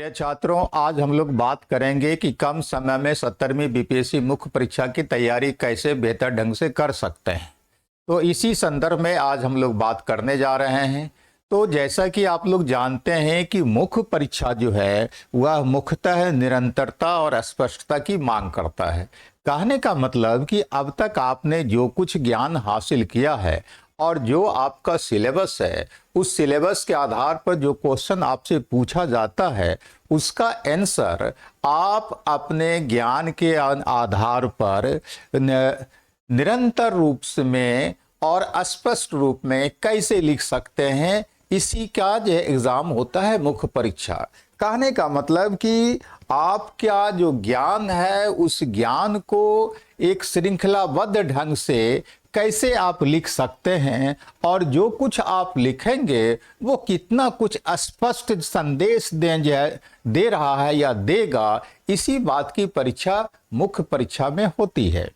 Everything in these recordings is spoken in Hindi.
प्रिय छात्रों, आज हम लोग बात करेंगे कि कम समय में 17वीं बीपीएससी मुख्य परीक्षा की तैयारी कैसे बेहतर ढंग से कर सकते हैं। तो इसी संदर्भ में आज हम लोग बात करने जा रहे हैं। तो जैसा कि आप लोग जानते हैं कि मुख्य परीक्षा जो है वह मुख्यतः निरंतरता और स्पष्टता की मांग करता है। कहने का मतलब कि अब तक आपने जो कुछ ज्ञान हासिल किया है और जो आपका सिलेबस है, उस सिलेबस के आधार पर जो क्वेश्चन आपसे पूछा जाता है उसका आंसर आप अपने ज्ञान के आधार पर निरंतर रूप में और स्पष्ट रूप में कैसे लिख सकते हैं, इसी का जो एग्जाम होता है मुख्य परीक्षा। कहने का मतलब कि आपका जो ज्ञान है उस ज्ञान को एक श्रृंखलाबद्ध ढंग से कैसे आप लिख सकते हैं और जो कुछ आप लिखेंगे वो कितना कुछ स्पष्ट संदेश दे रहा है या देगा, इसी बात की परीक्षा मुख्य परीक्षा में होती है।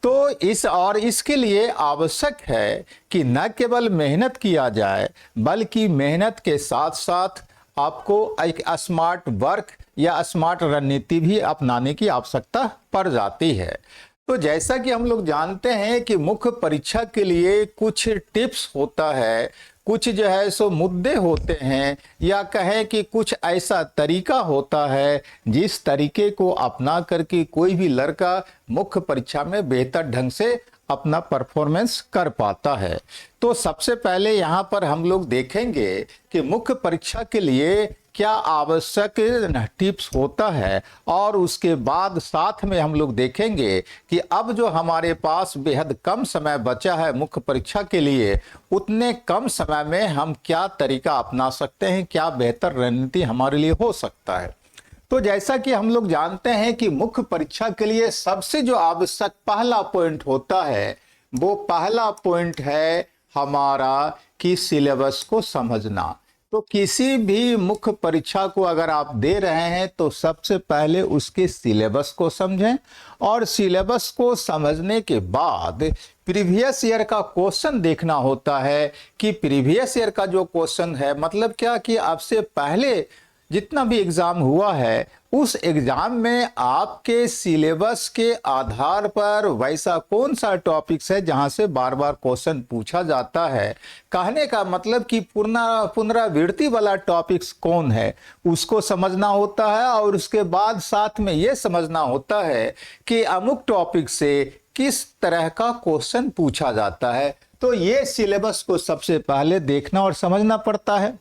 तो इसके लिए आवश्यक है कि न केवल मेहनत किया जाए बल्कि मेहनत के साथ साथ आपको एक स्मार्ट वर्क या स्मार्ट रणनीति भी अपनाने की आवश्यकता पड़ जाती है। तो जैसा कि हम लोग जानते हैं कि मुख्य परीक्षा के लिए कुछ टिप्स होता है, कुछ जो है सो मुद्दे होते हैं, या कहें कि कुछ ऐसा तरीका होता है जिस तरीके को अपना करके कोई भी लड़का मुख्य परीक्षा में बेहतर ढंग से अपना परफॉर्मेंस कर पाता है। तो सबसे पहले यहाँ पर हम लोग देखेंगे कि मुख्य परीक्षा के लिए क्या आवश्यक टिप्स होता है और उसके बाद साथ में हम लोग देखेंगे कि अब जो हमारे पास बेहद कम समय बचा है मुख्य परीक्षा के लिए, उतने कम समय में हम क्या तरीका अपना सकते हैं, क्या बेहतर रणनीति हमारे लिए हो सकता है। तो जैसा कि हम लोग जानते हैं कि मुख्य परीक्षा के लिए सबसे जो आवश्यक पहला पॉइंट होता है, वो पहला पॉइंट है हमारा कि सिलेबस को समझना। तो किसी भी मुख्य परीक्षा को अगर आप दे रहे हैं तो सबसे पहले उसके सिलेबस को समझें, और सिलेबस को समझने के बाद प्रीवियस ईयर का क्वेश्चन देखना होता है कि प्रीवियस ईयर का जो क्वेश्चन है, मतलब क्या कि आपसे पहले जितना भी एग्जाम हुआ है उस एग्जाम में आपके सिलेबस के आधार पर वैसा कौन सा टॉपिक्स है जहां से बार बार क्वेश्चन पूछा जाता है। कहने का मतलब कि पुनरावृत्ति वाला टॉपिक्स कौन है उसको समझना होता है, और उसके बाद साथ में ये समझना होता है कि अमुक टॉपिक से किस तरह का क्वेश्चन पूछा जाता है। तो ये सिलेबस को सबसे पहले देखना और समझना पड़ता है।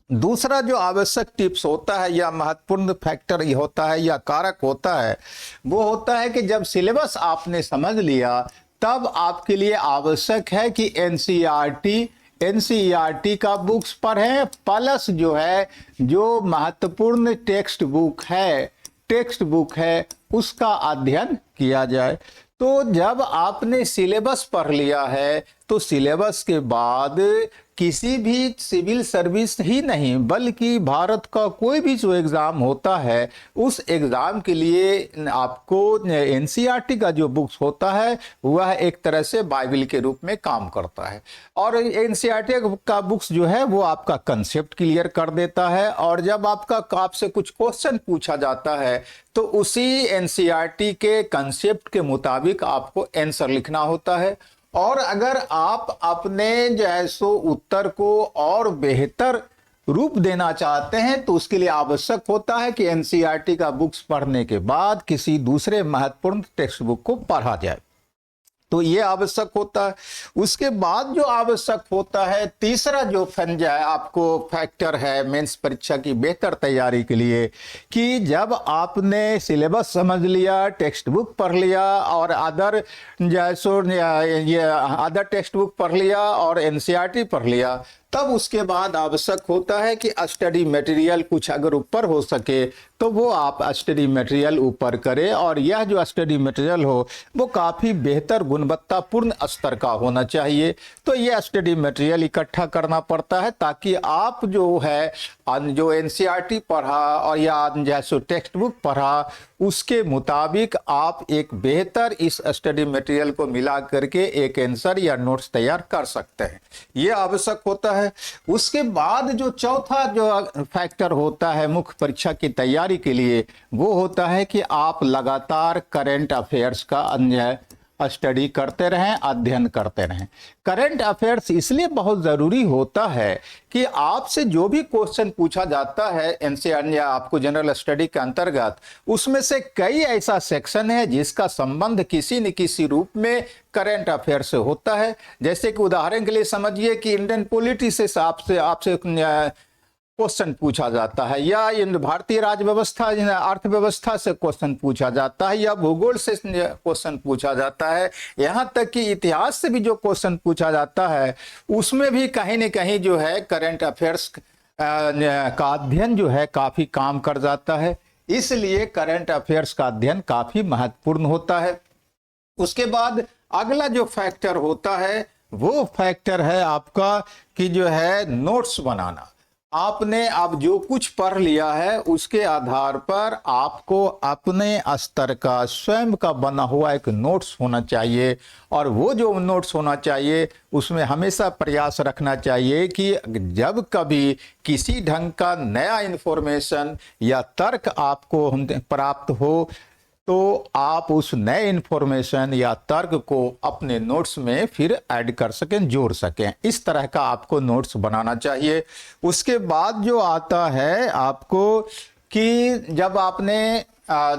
दूसरा जो आवश्यक टिप्स होता है या महत्वपूर्ण फैक्टर ये होता है या कारक होता है, वो होता है कि जब सिलेबस आपने समझ लिया तब आपके लिए आवश्यक है कि एनसीईआरटी का बुक्स पढ़ें, प्लस जो है जो महत्वपूर्ण टेक्स्ट बुक है उसका अध्ययन किया जाए। तो जब आपने सिलेबस पढ़ लिया है तो सिलेबस के बाद किसी भी सिविल सर्विस ही नहीं बल्कि भारत का कोई भी जो एग्ज़ाम होता है उस एग्ज़ाम के लिए आपको एनसीईआरटी का जो बुक्स होता है वह एक तरह से बाइबल के रूप में काम करता है। और एनसीईआरटी का बुक्स जो है वो आपका कंसेप्ट क्लियर कर देता है, और जब आपसे कुछ क्वेश्चन पूछा जाता है तो उसी एनसीईआरटी के कंसेप्ट के मुताबिक आपको आंसर लिखना होता है। और अगर आप अपने जो है सो उत्तर को और बेहतर रूप देना चाहते हैं तो उसके लिए आवश्यक होता है कि एनसीईआरटी का बुक्स पढ़ने के बाद किसी दूसरे महत्वपूर्ण टेक्स्ट बुक को पढ़ा जाए। तो ये आवश्यक होता है। उसके बाद जो आवश्यक होता है, तीसरा जो आपको फैक्टर है मेंस परीक्षा की बेहतर तैयारी के लिए, कि जब आपने सिलेबस समझ लिया, टेक्स्ट बुक पढ़ लिया और अदर टेक्स्ट बुक पढ़ लिया और एनसीईआरटी पढ़ लिया, तब उसके बाद आवश्यक होता है कि स्टडी मटेरियल कुछ अगर ऊपर हो सके तो वो आप स्टडी मटेरियल ऊपर करें, और यह जो स्टडी मटेरियल हो वो काफ़ी बेहतर गुणवत्तापूर्ण स्तर का होना चाहिए। तो ये स्टडी मटेरियल इकट्ठा करना पड़ता है ताकि आप जो एनसीईआरटी पढ़ा और या जैसे टेक्स्ट बुक पढ़ा उसके मुताबिक आप एक बेहतर इस स्टडी मटेरियल को मिला करके एक आंसर या नोट्स तैयार कर सकते हैं, ये आवश्यक होता है। उसके बाद जो चौथा जो फैक्टर होता है मुख्य परीक्षा की तैयारी के लिए, वो होता है कि आप लगातार करंट अफेयर्स का स्टडी करते रहें, अध्ययन करते रहें। करंट अफेयर्स इसलिए बहुत ज़रूरी होता है कि आपसे जो भी क्वेश्चन पूछा जाता है एनसीईआरटी या आपको जनरल स्टडी के अंतर्गत, उसमें से कई ऐसा सेक्शन है जिसका संबंध किसी न किसी रूप में करंट अफेयर से होता है। जैसे कि उदाहरण के लिए समझिए कि इंडियन पॉलिटिक्स से आपसे क्वेश्चन पूछा जाता है, या इन भारतीय राज्य व्यवस्था अर्थव्यवस्था से क्वेश्चन पूछा जाता है, या भूगोल से क्वेश्चन पूछा जाता है, यहाँ तक कि इतिहास से भी जो क्वेश्चन पूछा जाता है उसमें भी कहीं न कहीं जो है करंट अफेयर्स का अध्ययन जो है काफ़ी काम कर जाता है। इसलिए करंट अफेयर्स का अध्ययन काफ़ी महत्वपूर्ण होता है। उसके बाद अगला जो फैक्टर होता है वो फैक्टर है आपका कि जो है नोट्स बनाना। आपने अब जो कुछ पढ़ लिया है उसके आधार पर आपको अपने स्तर का स्वयं का बना हुआ एक नोट्स होना चाहिए, और वो जो नोट्स होना चाहिए उसमें हमेशा प्रयास रखना चाहिए कि जब कभी किसी ढंग का नया इन्फॉर्मेशन या तर्क आपको प्राप्त हो तो आप उस नए इन्फॉर्मेशन या तर्क को अपने नोट्स में फिर ऐड कर सकें, जोड़ सकें। इस तरह का आपको नोट्स बनाना चाहिए। उसके बाद जो आता है आपको कि जब आपने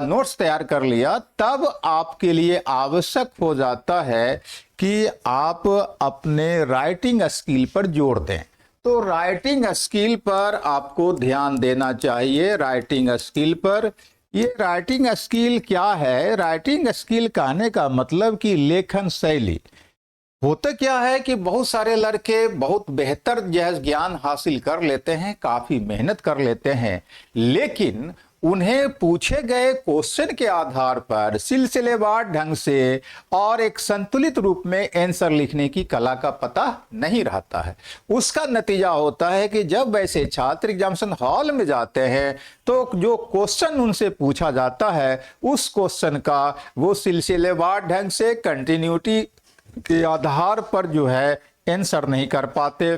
नोट्स तैयार कर लिया तब आपके लिए आवश्यक हो जाता है कि आप अपने राइटिंग स्किल पर जोर दें। तो राइटिंग स्किल पर आपको ध्यान देना चाहिए। राइटिंग स्किल पर, ये राइटिंग स्किल क्या है? राइटिंग स्किल कहने का मतलब कि लेखन शैली। होता क्या है कि बहुत सारे लड़के बहुत बेहतर ज्ञान हासिल कर लेते हैं, काफी मेहनत कर लेते हैं, लेकिन उन्हें पूछे गए क्वेश्चन के आधार पर सिलसिलेवार ढंग से और एक संतुलित रूप में आंसर लिखने की कला का पता नहीं रहता है। उसका नतीजा होता है कि जब वैसे छात्र एग्जामिनेशन हॉल में जाते हैं तो जो क्वेश्चन उनसे पूछा जाता है उस क्वेश्चन का वो सिलसिलेवार ढंग से कंटिन्यूटी के आधार पर जो है आंसर नहीं कर पाते,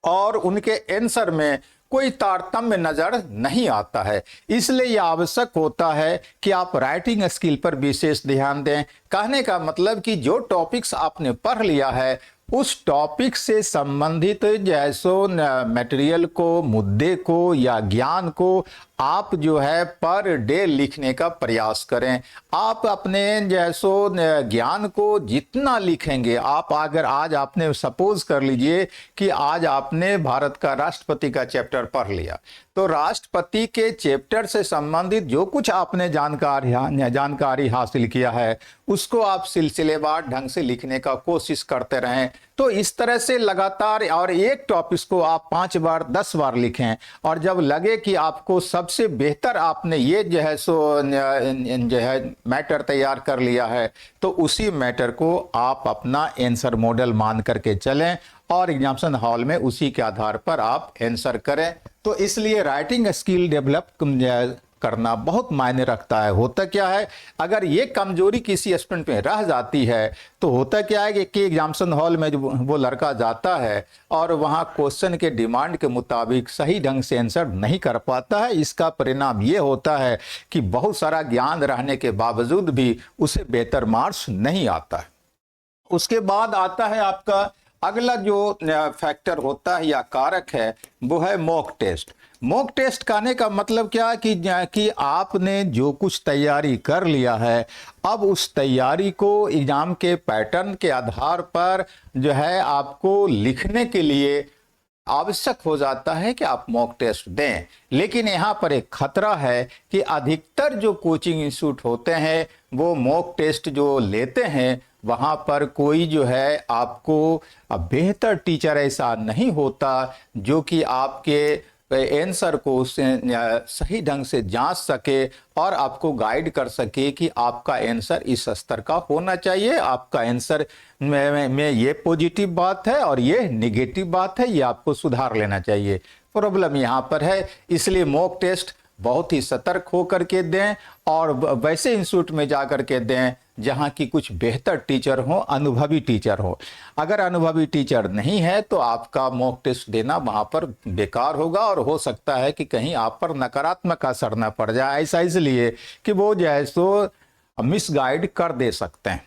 और उनके आंसर में कोई तारतम्य नजर नहीं आता है। इसलिए यह आवश्यक होता है कि आप राइटिंग स्किल पर विशेष ध्यान दें। कहने का मतलब कि जो टॉपिक्स आपने पढ़ लिया है उस टॉपिक से संबंधित जैसो मटेरियल को, मुद्दे को या ज्ञान को आप जो है पर डे लिखने का प्रयास करें। आप अपने जैसो ज्ञान को जितना लिखेंगे, आप अगर आज आपने सपोज कर लीजिए कि आज आपने भारत का राष्ट्रपति का चैप्टर पढ़ लिया, तो राष्ट्रपति के चैप्टर से संबंधित जो कुछ आपने जानकारी हासिल किया है उसको आप सिलसिलेवार ढंग से लिखने का कोशिश करते रहें। तो इस तरह से लगातार, और एक टॉपिक को आप 5 बार 10 बार लिखें, और जब लगे कि आपको सबसे बेहतर आपने ये जो है मैटर तैयार कर लिया है तो उसी मैटर को आप अपना आंसर मॉडल मान करके चलें और एग्जामिनेशन हॉल में उसी के आधार पर आप आंसर करें। तो इसलिए राइटिंग स्किल डेवलप करना बहुत मायने रखता है। होता क्या है, अगर ये कमजोरी किसी स्टूडेंट में रह जाती है तो होता क्या है कि एग्जामिनेशन हॉल में जो वो लड़का जाता है और वहाँ क्वेश्चन के डिमांड के मुताबिक सही ढंग से आंसर नहीं कर पाता है। इसका परिणाम ये होता है कि बहुत सारा ज्ञान रहने के बावजूद भी उसे बेहतर मार्क्स नहीं आता है। उसके बाद आता है आपका अगला जो फैक्टर होता है या कारक है वो है मॉक टेस्ट। मॉक टेस्ट कहने का मतलब क्या है कि आपने जो कुछ तैयारी कर लिया है, अब उस तैयारी को एग्जाम के पैटर्न के आधार पर जो है आपको लिखने के लिए आवश्यक हो जाता है कि आप मॉक टेस्ट दें। लेकिन यहाँ पर एक खतरा है कि अधिकतर जो कोचिंग इंस्टीट्यूट होते हैं वो मॉक टेस्ट जो लेते हैं वहाँ पर कोई जो है आपको बेहतर टीचर ऐसा नहीं होता जो कि आपके आंसर को सही ढंग से जांच सके और आपको गाइड कर सके कि आपका आंसर इस स्तर का होना चाहिए, आपका आंसर में ये पॉजिटिव बात है और ये नेगेटिव बात है, ये आपको सुधार लेना चाहिए। प्रॉब्लम यहाँ पर है। इसलिए मॉक टेस्ट बहुत ही सतर्क होकर के दें और वैसे इंस्टीट्यूट में जा कर के दें जहाँ की कुछ बेहतर टीचर हो, अनुभवी टीचर हो। अगर अनुभवी टीचर नहीं है तो आपका मॉक टेस्ट देना वहाँ पर बेकार होगा और हो सकता है कि कहीं आप पर नकारात्मक असर न पड़ जाए। ऐसा इसलिए कि वो जो है सो मिसगाइड कर दे सकते हैं।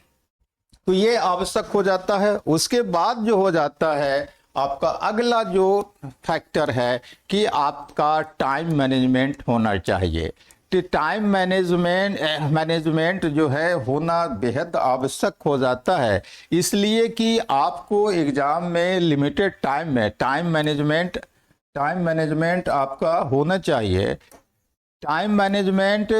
तो ये आवश्यक हो जाता है। उसके बाद जो हो जाता है आपका अगला जो फैक्टर है कि आपका टाइम मैनेजमेंट होना चाहिए। तो टाइम मैनेजमेंट जो है होना बेहद आवश्यक हो जाता है, इसलिए कि आपको एग्जाम में लिमिटेड टाइम में टाइम मैनेजमेंट आपका होना चाहिए। टाइम मैनेजमेंट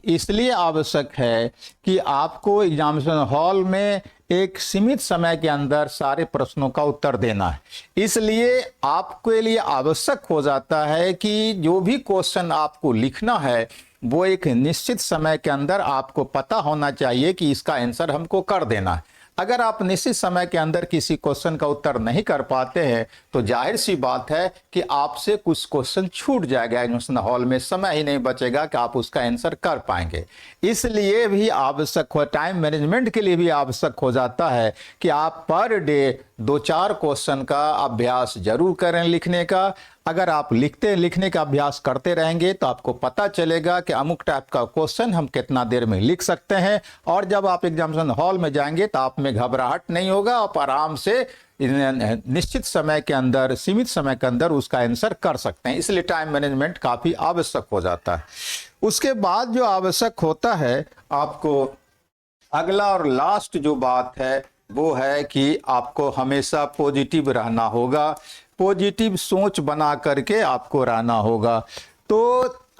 इसलिए आवश्यक है कि आपको एग्जामिनेशन हॉल में एक सीमित समय के अंदर सारे प्रश्नों का उत्तर देना है। इसलिए आपके लिए आवश्यक हो जाता है कि जो भी क्वेश्चन आपको लिखना है वो एक निश्चित समय के अंदर आपको पता होना चाहिए कि इसका आंसर हमको कर देना है। अगर आप निश्चित समय के अंदर किसी क्वेश्चन का उत्तर नहीं कर पाते हैं तो जाहिर सी बात है कि आपसे कुछ क्वेश्चन छूट जाएगा एग्जामिनेशन हॉल में, समय ही नहीं बचेगा कि आप उसका आंसर कर पाएंगे। इसलिए भी आवश्यक हो, टाइम मैनेजमेंट के लिए भी आवश्यक हो जाता है कि आप पर डे 2-4 क्वेश्चन का अभ्यास जरूर करें लिखने का। अगर आप लिखने का अभ्यास करते रहेंगे तो आपको पता चलेगा कि अमुक टाइप का क्वेश्चन हम कितना देर में लिख सकते हैं, और जब आप एग्जामिनेशन हॉल में जाएंगे तो आप में घबराहट नहीं होगा, आप आराम से निश्चित समय के अंदर, सीमित समय के अंदर उसका आंसर कर सकते हैं। इसलिए टाइम मैनेजमेंट काफ़ी आवश्यक हो जाता है। उसके बाद जो आवश्यक होता है आपको अगला और लास्ट जो बात है वो है कि आपको हमेशा पॉजिटिव रहना होगा, पॉजिटिव सोच बना करके आपको रहना होगा। तो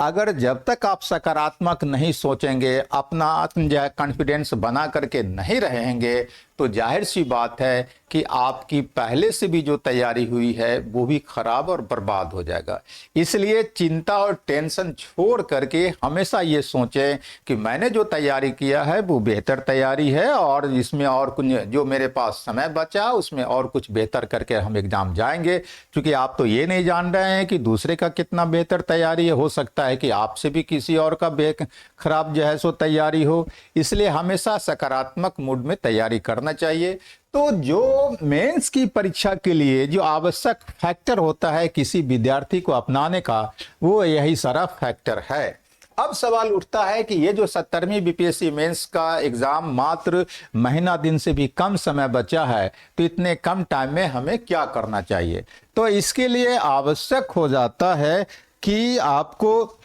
अगर जब तक आप सकारात्मक नहीं सोचेंगे, अपना आत्म कॉन्फिडेंस बना करके नहीं रहेंगे, तो जाहिर सी बात है कि आपकी पहले से भी जो तैयारी हुई है वो भी खराब और बर्बाद हो जाएगा। इसलिए चिंता और टेंशन छोड़ करके हमेशा ये सोचें कि मैंने जो तैयारी किया है वो बेहतर तैयारी है और इसमें और कुछ जो मेरे पास समय बचा उसमें और कुछ बेहतर करके हम एग्जाम जाएंगे। क्योंकि आप तो ये नहीं जान रहे हैं कि दूसरे का कितना बेहतर तैयारी है, हो सकता है कि आपसे भी किसी और का खराब जो है सो तैयारी हो। इसलिए हमेशा सकारात्मक मूड में तैयारी करना चाहिए। तो जो मेंस की परीक्षा के लिए जो आवश्यक फैक्टर होता है किसी विद्यार्थी को अपनाने का, वो यही सारा फैक्टर है। अब सवाल उठता है कि ये जो 70वीं बीपीएससी मेंस का एग्जाम मात्र महीना दिन से भी कम समय बचा है, तो इतने कम टाइम में हमें क्या करना चाहिए। तो इसके लिए आवश्यक हो जाता है कि आपको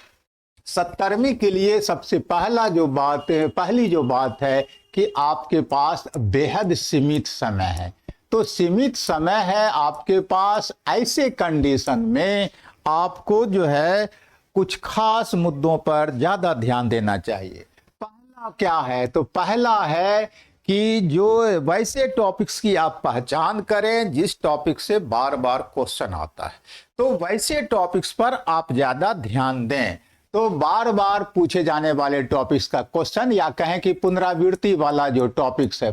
70वीं के लिए सबसे पहली जो बात है कि आपके पास बेहद सीमित समय है। तो सीमित समय है आपके पास, ऐसे कंडीशन में आपको जो है कुछ खास मुद्दों पर ज्यादा ध्यान देना चाहिए। पहला क्या है, तो पहला है कि जो वैसे टॉपिक्स की आप पहचान करें जिस टॉपिक से बार बार क्वेश्चन आता है, तो वैसे टॉपिक्स पर आप ज्यादा ध्यान दें। तो बार बार पूछे जाने वाले टॉपिक्स का क्वेश्चन, या कहें कि पुनरावृत्ति वाला जो टॉपिक्स है,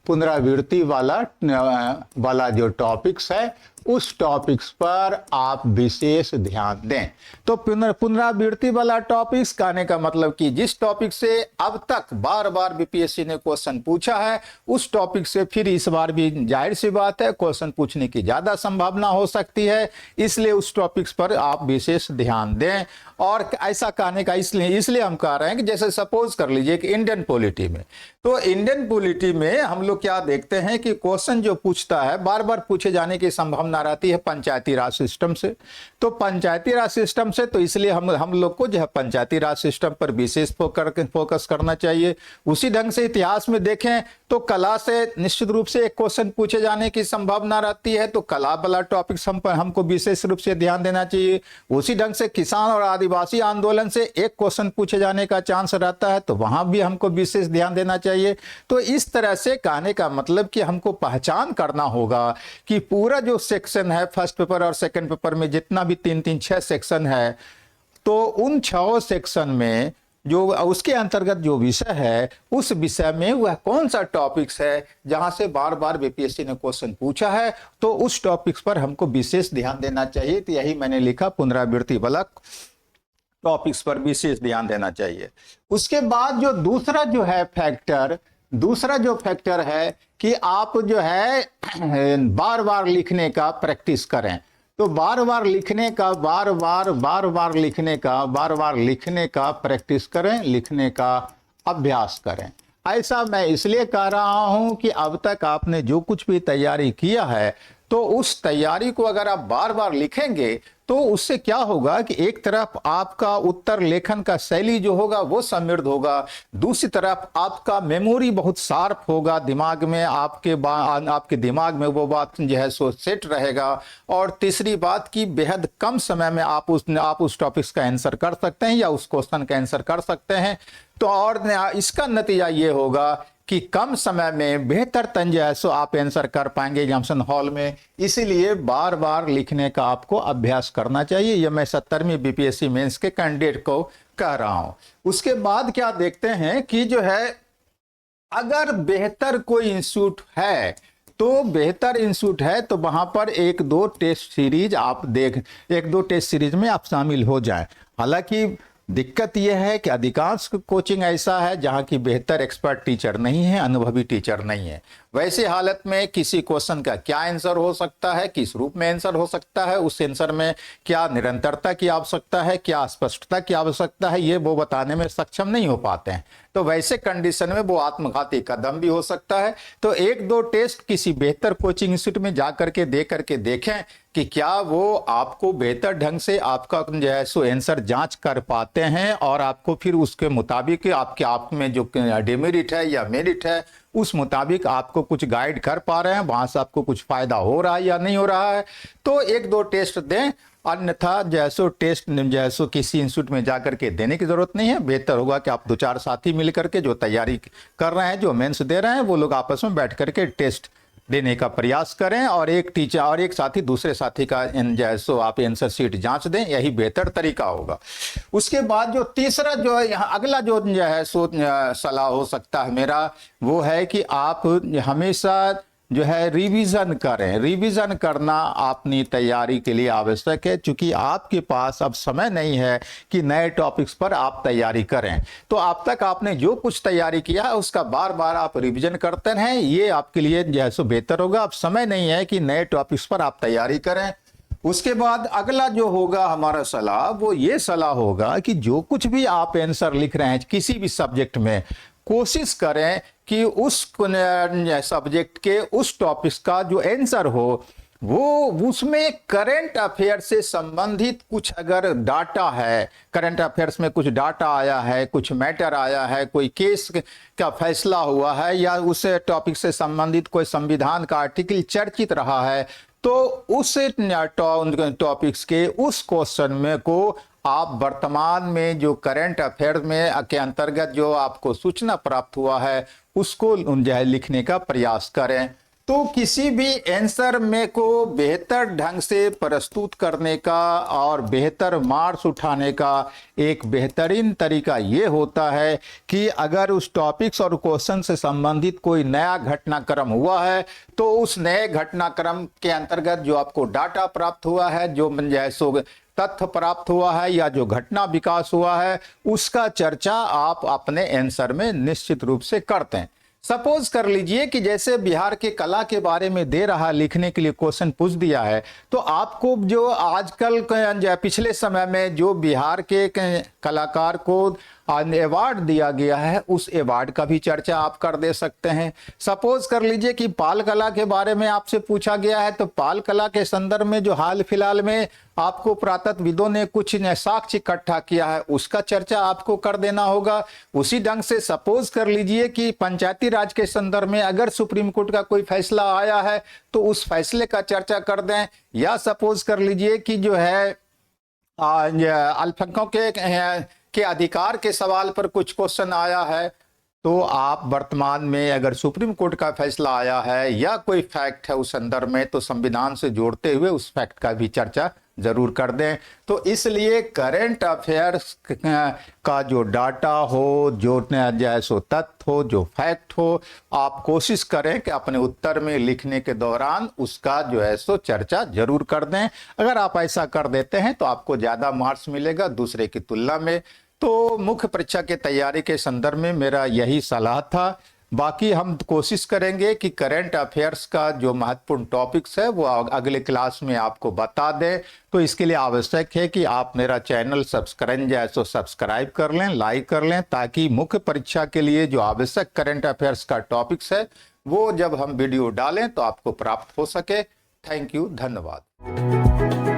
पुनरावृत्ति वाला जो टॉपिक्स है, उस टॉपिक्स पर आप विशेष ध्यान दें। तो पुनरावृत्ति वाला टॉपिक्स कहने का मतलब कि जिस टॉपिक से अब तक बार बार बीपीएससी ने क्वेश्चन पूछा है, उस टॉपिक से फिर इस बार भी जाहिर सी बात है क्वेश्चन पूछने की ज्यादा संभावना हो सकती है, इसलिए उस टॉपिक्स पर आप विशेष ध्यान दें। और ऐसा कहने का इसलिए हम कह रहे हैं कि जैसे सपोज कर लीजिए कि इंडियन पॉलिटी में, तो इंडियन पॉलिटी में हम लोग क्या देखते हैं कि क्वेश्चन जो पूछता है बार बार पूछे जाने की संभावना रहती है पंचायती राज सिस्टम से। तो पंचायती राज सिस्टम से, तो इसलिए हम लोग को जो है पंचायती राज सिस्टम पर विशेष फोकस करना चाहिए। उसी ढंग से इतिहास में देखें तो कला से निश्चित रूप से एक क्वेश्चन पूछे जाने की संभावना रहती है, तो कला वाला टॉपिक्स हमको विशेष रूप से ध्यान देना चाहिए। उसी ढंग से किसान और आदिवासी आंदोलन से एक क्वेश्चन पूछे जाने का चांस रहता है, तो वहां भी हमको विशेष ध्यान देना चाहिए। तो इस तरह से कहने का मतलब कि हमको पहचान करना होगा कि पूरा जो सेक्शन है फर्स्ट पेपर और सेकंड पेपर में जितना भी 3-6 सेक्शन है, तो उन 6 सेक्शन में जो उसके अंतर्गत जो विषय है, उस विषय में वह कौन सा टॉपिक्स है जहां से बार बार बीपीएससी ने क्वेश्चन पूछा है, तो उस टॉपिक्स पर हमको विशेष ध्यान देना चाहिए। तो यही मैंने लिखा पुनरावृत्ति वाला टॉपिक्स पर विशेष ध्यान देना चाहिए। उसके बाद जो दूसरा जो फैक्टर है कि आप जो है बार बार लिखने का प्रैक्टिस करें। तो बार बार लिखने का प्रैक्टिस करें, लिखने का अभ्यास करें। ऐसा मैं इसलिए कह रहा हूं कि अब तक आपने जो कुछ भी तैयारी किया है तो उस तैयारी को अगर आप बार बार लिखेंगे तो उससे क्या होगा कि एक तरफ आपका उत्तर लेखन का शैली जो होगा वो समृद्ध होगा, दूसरी तरफ आपका मेमोरी बहुत शार्प होगा, दिमाग में आपके दिमाग में वो बात जो है सो सेट रहेगा, और तीसरी बात कि बेहद कम समय में आप उस टॉपिक्स का आंसर कर सकते हैं या उस क्वेश्चन का आंसर कर सकते हैं। तो और इसका नतीजा ये होगा कि कम समय में बेहतर तन जो है सो आप आंसर कर पाएंगे एग्जामिनेशन हॉल में। इसीलिए बार बार लिखने का आपको अभ्यास करना चाहिए। यह मैं 70वीं बीपीएससी मेंस के कैंडिडेट को कह रहा हूं। उसके बाद क्या देखते हैं कि जो है अगर बेहतर कोई इंस्टीट्यूट है तो वहां पर एक दो टेस्ट सीरीज में आप शामिल हो जाएं। हालांकि दिक्कत यह है कि अधिकांश कोचिंग ऐसा है जहां की बेहतर एक्सपर्ट टीचर नहीं है, अनुभवी टीचर नहीं है। वैसे हालत में किसी क्वेश्चन का क्या आंसर हो सकता है, किस रूप में आंसर हो सकता है, उस आंसर में क्या निरंतरता की आवश्यकता है, क्या स्पष्टता की आवश्यकता है, ये वो बताने में सक्षम नहीं हो पाते हैं। तो वैसे कंडीशन में वो आत्मघाती कदम भी हो सकता है। तो एक दो टेस्ट किसी बेहतर कोचिंग इंस्टीट्यूट में जाकर के दे करके देखें कि क्या वो आपको बेहतर ढंग से आपका जो है सो आंसर जांच कर पाते हैं, और आपको फिर उसके मुताबिक आपके आप में जो डिमेरिट है या मेरिट है उस मुताबिक आपको कुछ गाइड कर पा रहे हैं, वहां से आपको कुछ फायदा हो रहा है या नहीं हो रहा है। तो एक दो टेस्ट दें, अन्यथा जैसो टेस्ट जैसो किसी इंस्टीट्यूट में जाकर के देने की जरूरत नहीं है। बेहतर होगा कि आप दो चार साथी मिलकर के जो तैयारी कर रहे हैं, जो मेंस दे रहे हैं, वो लोग आपस में बैठ करके टेस्ट देने का प्रयास करें, और एक टीचर और एक साथी दूसरे साथी का जैसो आप आंसर शीट जांच दें, यही बेहतर तरीका होगा। उसके बाद जो तीसरा जो है यहाँ अगला जो है सो सलाह हो सकता है मेरा, वो है कि आप हमेशा जो है रिवीजन करें। रिवीजन करना अपनी तैयारी के लिए आवश्यक है, क्योंकि आपके पास अब समय नहीं है कि नए टॉपिक्स पर आप तैयारी करें। तो अब तक आपने जो कुछ तैयारी किया है उसका बार बार आप रिवीजन करते रहें, ये आपके लिए जैसे बेहतर होगा। अब समय नहीं है कि नए टॉपिक्स पर आप तैयारी करें। उसके बाद अगला जो होगा हमारा सलाह, वो ये सलाह होगा कि जो कुछ भी आप आंसर लिख रहे हैं किसी भी सब्जेक्ट में, कोशिश करें कि उस सब्जेक्ट के उस टॉपिक्स का जो आंसर हो वो उसमें करंट अफेयर से संबंधित कुछ अगर डाटा है, करंट अफेयर्स में कुछ डाटा आया है, कुछ मैटर आया है, कोई केस का फैसला हुआ है, या उस टॉपिक से संबंधित कोई संविधान का आर्टिकल चर्चित रहा है, तो उस टॉपिक्स के उस क्वेश्चन में को आप वर्तमान में जो करंट अफेयर में के अंतर्गत जो आपको सूचना प्राप्त हुआ है उसको जो है लिखने का प्रयास करें। तो किसी भी आंसर में को बेहतर ढंग से प्रस्तुत करने का और बेहतर मार्क्स उठाने का एक बेहतरीन तरीका ये होता है कि अगर उस टॉपिक्स और क्वेश्चन से संबंधित कोई नया घटनाक्रम हुआ है तो उस नए घटनाक्रम के अंतर्गत जो आपको डाटा प्राप्त हुआ है, जो जैसो तथ्य प्राप्त हुआ है या जो घटना विकास हुआ है, उसका चर्चा आप अपने आंसर में निश्चित रूप से करते हैं। सपोज कर लीजिए कि जैसे बिहार के कला के बारे में दे रहा लिखने के लिए क्वेश्चन पूछ दिया है, तो आपको जो आजकल पिछले समय में जो बिहार के कलाकार को अवार्ड दिया गया है उस अवार्ड का भी चर्चा आप कर दे सकते हैं। सपोज कर लीजिए कि पाल कला के बारे में आपसे पूछा गया है, तो पाल कला के संदर्भ में जो हाल फिलहाल में आपको पुरातत्वविदों ने कुछ साक्ष्य इकट्ठा किया है उसका चर्चा आपको कर देना होगा। उसी ढंग से सपोज कर लीजिए कि पंचायती राज के संदर्भ में अगर सुप्रीम कोर्ट का कोई फैसला आया है तो उस फैसले का चर्चा कर दें। या सपोज कर लीजिए कि जो है अल्पसंख्यकों के अधिकार के सवाल पर कुछ क्वेश्चन आया है, तो आप वर्तमान में अगर सुप्रीम कोर्ट का फैसला आया है या कोई फैक्ट है उस संदर्भ में, तो संविधान से जोड़ते हुए उस फैक्ट का भी चर्चा जरूर कर दें। तो इसलिए करंट अफेयर्स का जो डाटा हो, जो जैसो तथ्य हो, जो फैक्ट हो, आप कोशिश करें कि अपने उत्तर में लिखने के दौरान उसका जो है सो चर्चा जरूर कर दें। अगर आप ऐसा कर देते हैं तो आपको ज्यादा मार्क्स मिलेगा दूसरे की तुलना में। तो मुख्य परीक्षा की तैयारी के संदर्भ में मेरा यही सलाह था। बाकी हम कोशिश करेंगे कि करंट अफेयर्स का जो महत्वपूर्ण टॉपिक्स है वो अगले क्लास में आपको बता दें। तो इसके लिए आवश्यक है कि आप मेरा चैनल सब्सक्राइब कर लें, लाइक कर लें, ताकि मुख्य परीक्षा के लिए जो आवश्यक करंट अफेयर्स का टॉपिक्स है वो जब हम वीडियो डालें तो आपको प्राप्त हो सके। थैंक यू, धन्यवाद।